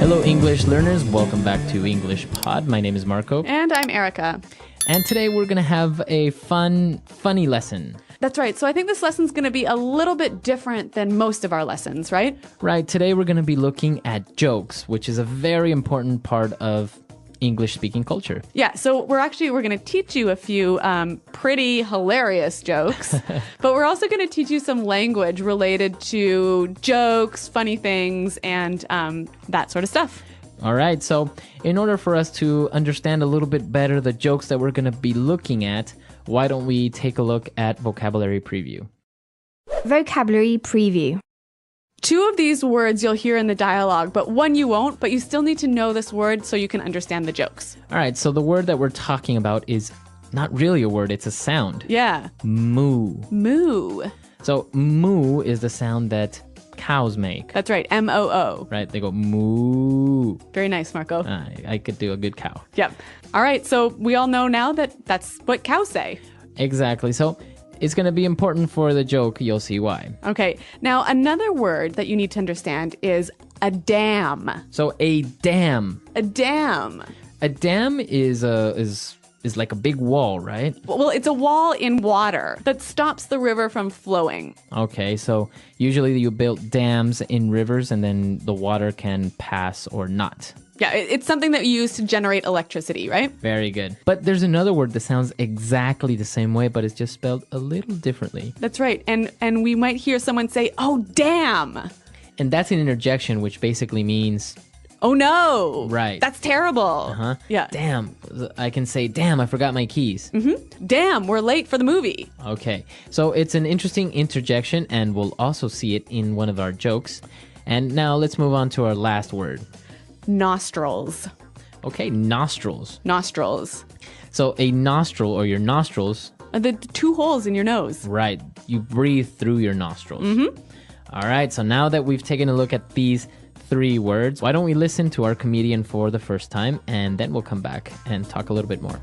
Hello, English learners. Welcome back to English Pod. My name is Marco. And I'm Erica. And today we're going to have a funny lesson. That's right. So I think this lesson's going to be a little bit different than most of our lessons, right? Right. Today we're going to be looking at jokes, which is a very important part of English-speaking culture. Yeah, so we're going to teach you a few pretty hilarious jokes, but we're also going to teach you some language related to jokes, funny things, and that sort of stuff. All right, so in order for us to understand a little bit better the jokes that we're going to be looking at, why don't we take a look at vocabulary preview? Vocabulary preview. Two of these words you'll hear in the dialogue, but one you won't, but you still need to know this word so you can understand the jokes. All right, so the word that we're talking about is not really a word, it's a sound. Yeah. Moo. Moo. So moo is the sound that cows make. That's right, M-O-O. Right, they go moo. Very nice, Marco. I could do a good cow. Yep. All right, so we all know now that that's what cows say. Exactly, so it's going to be important for the joke. You'll see why. Okay. Now, another word that you need to understand is a dam. So a dam. A dam. A dam is like a big wall, right? Well, it's a wall in water that stops the river from flowing. Okay, so usually you build dams in rivers and then the water can pass or not. Yeah, it's something that you use to generate electricity, right? Very good. But there's another word that sounds exactly the same way, but it's just spelled a little differently. That's right. And we might hear someone say, "Oh, damn." And that's an interjection, which basically means, "Oh, no." Right. That's terrible. Uh-huh. Yeah. Damn. I can say, damn, I forgot my keys. Mm-hmm. Damn, we're late for the movie. Okay. So it's an interesting interjection, and we'll also see it in one of our jokes. And now let's move on to our last word. Nostrils. Okay, nostrils. Nostrils. So a nostril or your nostrils. The two holes in your nose. Right. You breathe through your nostrils. Mm-hmm. All right. So now that we've taken a look at these three words, why don't we listen to our comedian for the first time, and then we'll come back and talk a little bit more.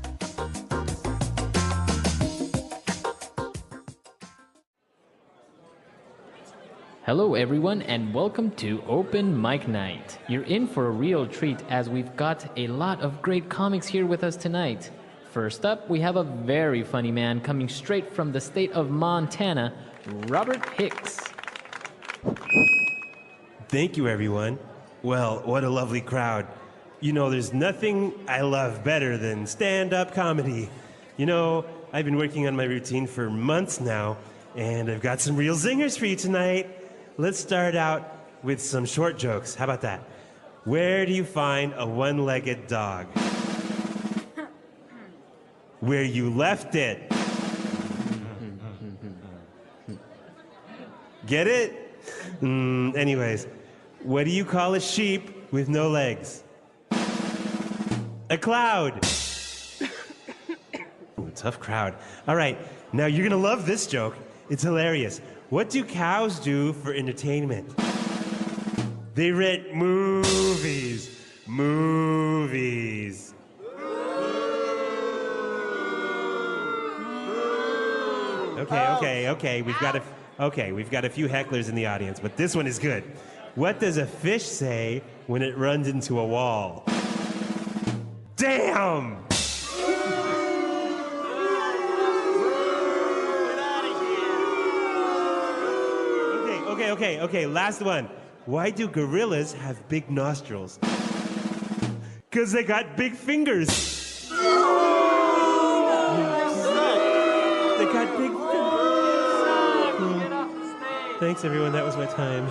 Hello everyone and welcome to Open Mic Night. You're in for a real treat as we've got a lot of great comics here with us tonight. First up, we have a very funny man coming straight from the state of Montana, Robert Hicks. Thank you, everyone. Well, what a lovely crowd. You know, there's nothing I love better than stand-up comedy. You know, I've been working on my routine for months now, and I've got some real zingers for you tonight. Let's start out with some short jokes. How about that? Where do you find a one-legged dog? Where you left it. Get it? Anyways, what do you call a sheep with no legs? A cloud. Ooh, tough crowd. All right, now you're gonna love this joke. It's hilarious. What do cows do for entertainment? They rent movies. Movies. Okay. We've got a few hecklers in the audience, but this one is good. What does a fish say when it runs into a wall? Damn! Okay, last one. Why do gorillas have big nostrils? 'Cause they got big fingers. They got big fingers. Thanks, everyone. That was my time.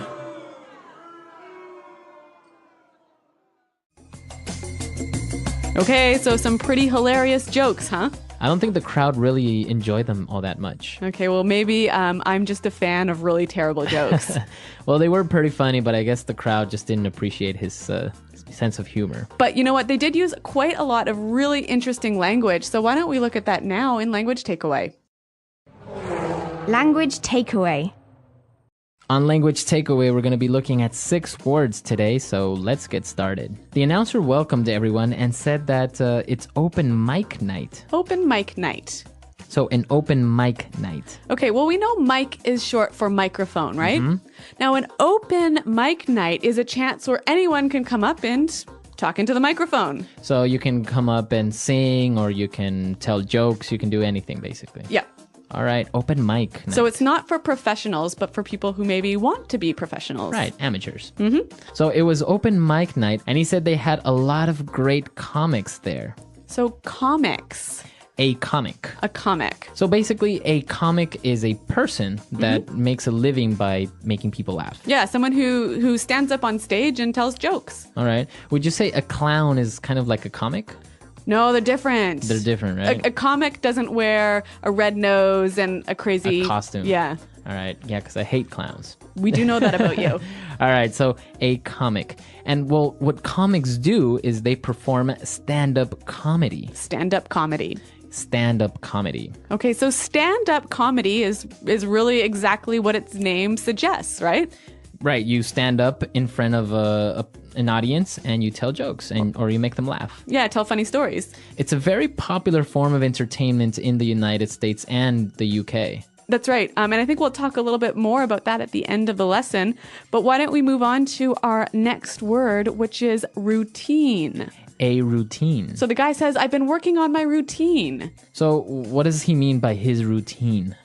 Okay, so some pretty hilarious jokes, huh? I don't think the crowd really enjoyed them all that much. Okay, well, maybe I'm just a fan of really terrible jokes. Well, they were pretty funny, but I guess the crowd just didn't appreciate his sense of humor. But you know what? They did use quite a lot of really interesting language, so why don't we look at that now in Language Takeaway? Language takeaway. On Language Takeaway, we're going to be looking at 6 words today, so let's get started. The announcer welcomed everyone and said that it's open mic night. Open mic night. So an open mic night. Okay, well, we know mic is short for microphone, right? Now, an open mic night is a chance where anyone can come up and talk into the microphone. So you can come up and sing, or you can tell jokes. You can do anything, basically. Yeah. All right, open mic night. So it's not for professionals, but for people who maybe want to be professionals. Right, amateurs. So it was open mic night, and he said they had a lot of great comics there. So comics. A comic. A comic. So basically, a comic is a person that makes a living by making people laugh. Yeah, someone who stands up on stage and tells jokes. All right. Would you say a clown is kind of like a comic? No, they're different. They're different, right? A comic doesn't wear a red nose and a crazy... A costume. Yeah. All right. Yeah, because I hate clowns. We do know that about you. All right. So a comic. And well, what comics do is they perform stand-up comedy. Stand-up comedy. Stand-up comedy. Okay, so stand-up comedy is really exactly what its name suggests, right? Right. You stand up in front of an audience and you tell jokes or you make them laugh. Yeah, tell funny stories. It's a very popular form of entertainment in the United States and the UK. That's right. And I think we'll talk a little bit more about that at the end of the lesson. But why don't we move on to our next word, which is routine. A routine. So the guy says, I've been working on my routine. So what does he mean by his routine?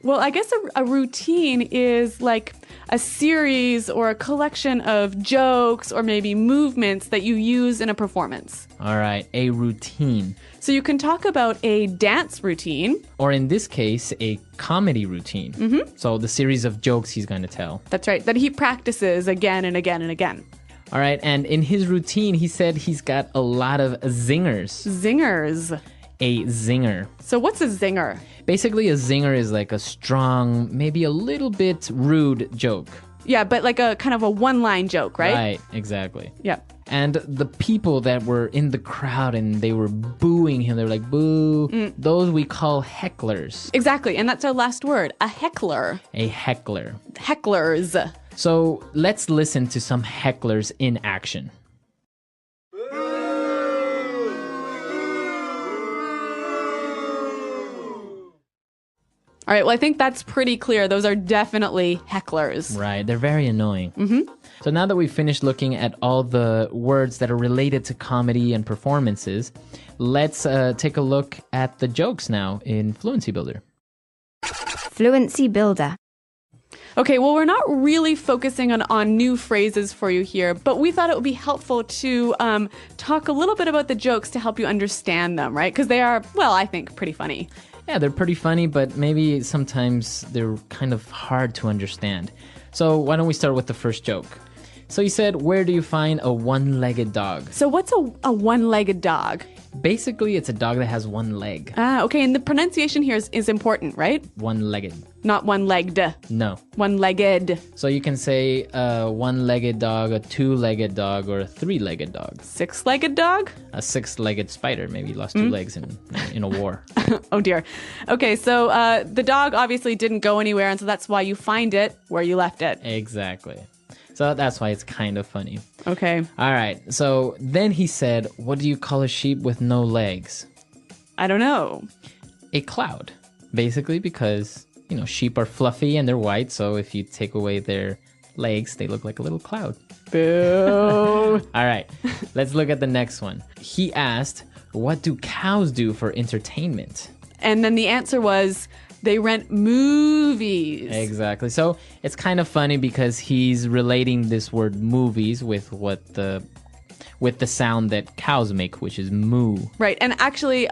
Well, I guess a routine is like a series or a collection of jokes or maybe movements that you use in a performance. All right, a routine. So you can talk about a dance routine. Or in this case, a comedy routine. So the series of jokes he's going to tell. That's right, that he practices again and again and again. All right, and in his routine, he said he's got a lot of zingers. Zingers. A zinger. So what's a zinger? Basically, a zinger is like a strong, maybe a little bit rude joke. Yeah, but like a kind of a one-line joke, right? Right, exactly. Yeah. And the people that were in the crowd and they were booing him, they were like, boo, those we call hecklers. Exactly, and that's our last word, a heckler. A heckler. Hecklers. So let's listen to some hecklers in action. All right, well, I think that's pretty clear. Those are definitely hecklers. Right, they're very annoying. So now that we've finished looking at all the words that are related to comedy and performances, let's take a look at the jokes now in Fluency Builder. Fluency Builder. Okay, well, we're not really focusing on new phrases for you here, but we thought it would be helpful to talk a little bit about the jokes to help you understand them, right? Because they are, well, I think pretty funny. Yeah, they're pretty funny, but maybe sometimes they're kind of hard to understand. So why don't we start with the first joke? So he said, where do you find a one-legged dog? So what's a one-legged dog? Basically, it's a dog that has one leg. Ah, okay, and the pronunciation here is important, right? One-legged. Not one-legged. No. One-legged. So you can say a one-legged dog, a two-legged dog, or a three-legged dog. Six-legged dog? A six-legged spider. Maybe he lost two legs in a war. Oh, dear. Okay, so the dog obviously didn't go anywhere, and so that's why you find it where you left it. Exactly. So that's why it's kind of funny. Okay. All right. So then he said, what do you call a sheep with no legs? I don't know. A cloud. Basically because, sheep are fluffy and they're white. So if you take away their legs, they look like a little cloud. Boo. All right. Let's look at the next one. He asked, what do cows do for entertainment? And then the answer was, they rent movies. Exactly. So it's kind of funny because he's relating this word movies with the sound that cows make, which is moo. Right. And actually,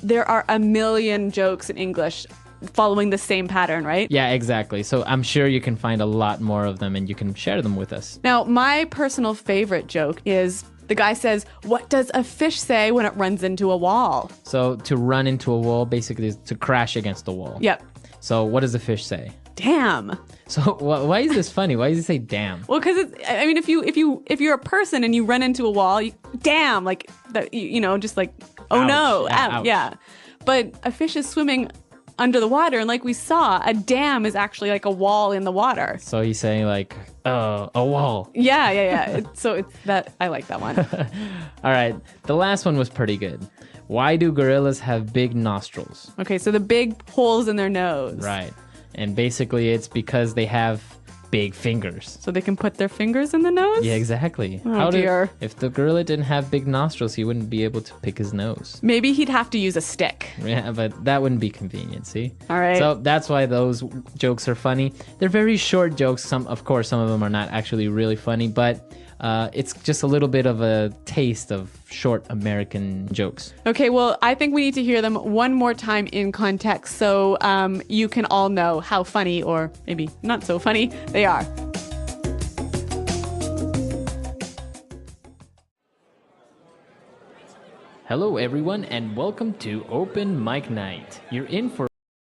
there are a million jokes in English following the same pattern, right? Yeah, exactly. So I'm sure you can find a lot more of them and you can share them with us. Now, my personal favorite joke is the guy says, what does a fish say when it runs into a wall? So to run into a wall basically is to crash against the wall. Yep. So what does the fish say? Damn. So why is this funny? Why does he say damn? Well, because if you're a person and you run into a wall, damn, like that, just like, oh Ouch. no, Yeah, ouch. ouch. Yeah. But a fish is swimming under the water. And like we saw, a dam is actually like a wall in the water. So he's saying like, a wall. Yeah. I like that one. All right. The last one was pretty good. Why do gorillas have big nostrils? Okay, so the big holes in their nose. Right. And basically it's because they have big fingers. So they can put their fingers in the nose? Yeah, exactly. Oh, dear. If the gorilla didn't have big nostrils, he wouldn't be able to pick his nose. Maybe he'd have to use a stick. Yeah, but that wouldn't be convenient, see? All right. So that's why those jokes are funny. They're very short jokes. Of course, some of them are not actually really funny, but it's just a little bit of a taste of short American jokes. Okay, well, I think we need to hear them one more time in context so you can all know how funny, or maybe not so funny, they are. Hello, everyone, and welcome to Open Mic Night. You're in for